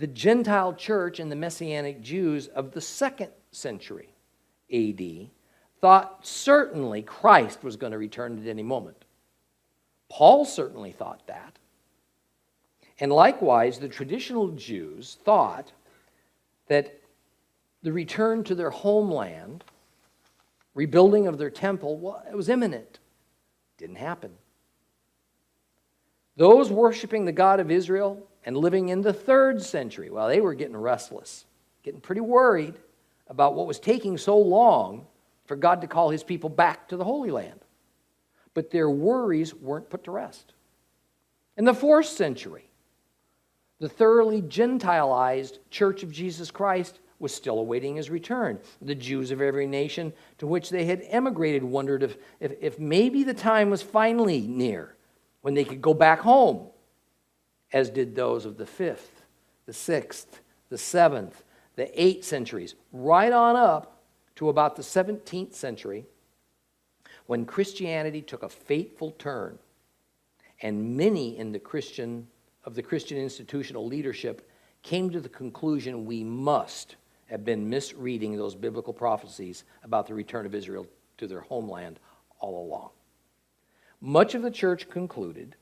the Gentile church and the Messianic Jews of the 2nd century AD thought certainly Christ was going to return at any moment. Paul certainly thought that. And likewise, the traditional Jews thought that the return to their homeland, rebuilding of their temple, well, it was imminent. Didn't happen. Those worshiping the God of Israel and living in the 3rd century, well, they were getting restless, getting pretty worried about what was taking so long for God to call his people back to the Holy Land. But their worries weren't put to rest. In the 4th century, the thoroughly Gentilized Church of Jesus Christ was still awaiting his return. The Jews of every nation to which they had emigrated wondered if maybe the time was finally near when they could go back home, as did those of the 5th, the 6th, the 7th, the 8th centuries, right on up to about the 17th century, when Christianity took a fateful turn, and many in the Christian institutional leadership came to the conclusion we must have been misreading those biblical prophecies about the return of Israel to their homeland all along. Much of the church concluded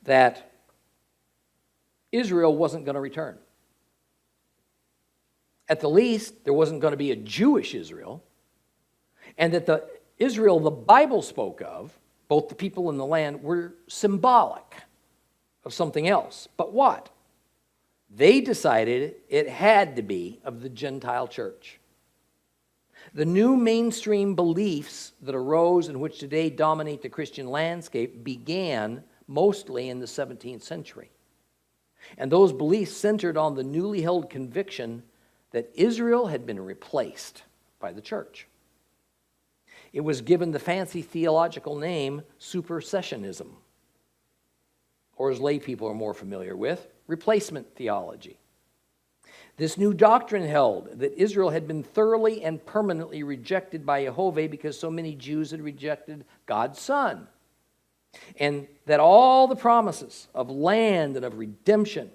that Israel wasn't going to return. At the least, there wasn't going to be a Jewish Israel, and that the Israel the Bible spoke of, both the people in the land, were symbolic of something else. But what? They decided it had to be of the Gentile church. The new mainstream beliefs that arose and which today dominate the Christian landscape began mostly in the 17th century. And those beliefs centered on the newly held conviction that Israel had been replaced by the church. It was given the fancy theological name supersessionism, or as lay people are more familiar with, replacement theology. This new doctrine held that Israel had been thoroughly and permanently rejected by Jehovah because so many Jews had rejected God's Son, and that all the promises of land and of redemption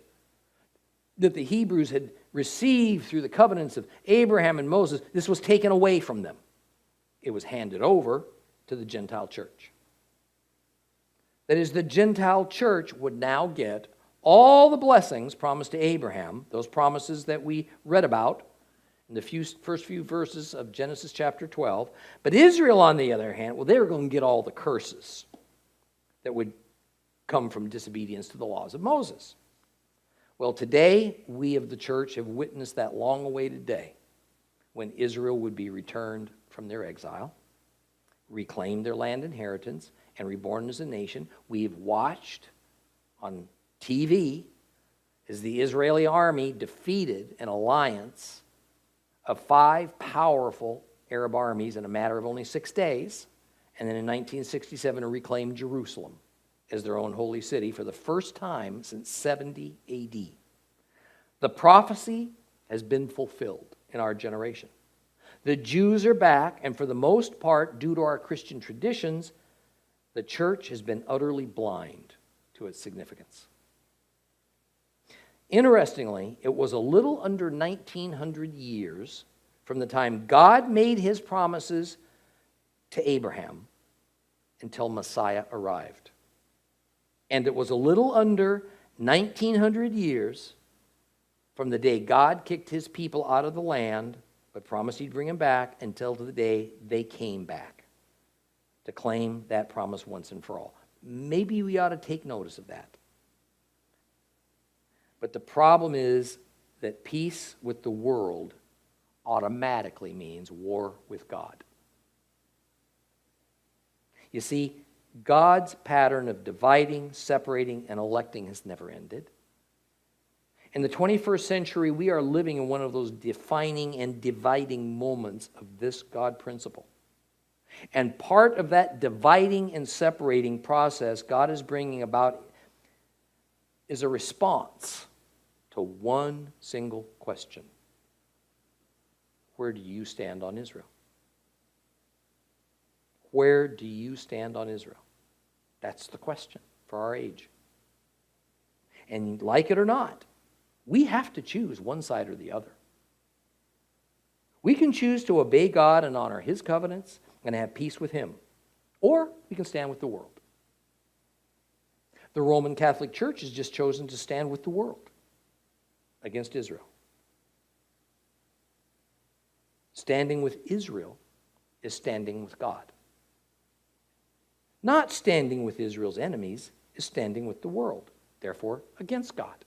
that the Hebrews had received through the covenants of Abraham and Moses, this was taken away from them. It was handed over to the Gentile church. That is, the Gentile church would now get all the blessings promised to Abraham, those promises that we read about in the first few verses of Genesis chapter 12. But Israel, on the other hand, well, they were going to get all the curses that would come from disobedience to the laws of Moses. Well, today, we of the church have witnessed that long-awaited day when Israel would be returned from their exile, reclaim their land inheritance, and reborn as a nation. We've watched on TV as the Israeli army defeated an alliance of 5 powerful Arab armies in a matter of only 6 days, and then in 1967 reclaimed Jerusalem as their own holy city for the first time since 70 AD. The prophecy has been fulfilled in our generation. The Jews are back, and for the most part, due to our Christian traditions, the church has been utterly blind to its significance. Interestingly, it was a little under 1900 years from the time God made his promises to Abraham until Messiah arrived. And it was a little under 1900 years from the day God kicked his people out of the land, but promised he'd bring them back, until to the day they came back to claim that promise once and for all. Maybe we ought to take notice of that. But the problem is that peace with the world automatically means war with God. You see, God's pattern of dividing, separating, and electing has never ended. In the 21st century, we are living in one of those defining and dividing moments of this God principle. And part of that dividing and separating process God is bringing about is a response to one single question. Where do you stand on Israel? Where do you stand on Israel? That's the question for our age. And like it or not, we have to choose one side or the other. We can choose to obey God and honor his covenants and have peace with him, or we can stand with the world. The Roman Catholic Church has just chosen to stand with the world against Israel. Standing with Israel is standing with God. Not standing with Israel's enemies is standing with the world, therefore against God.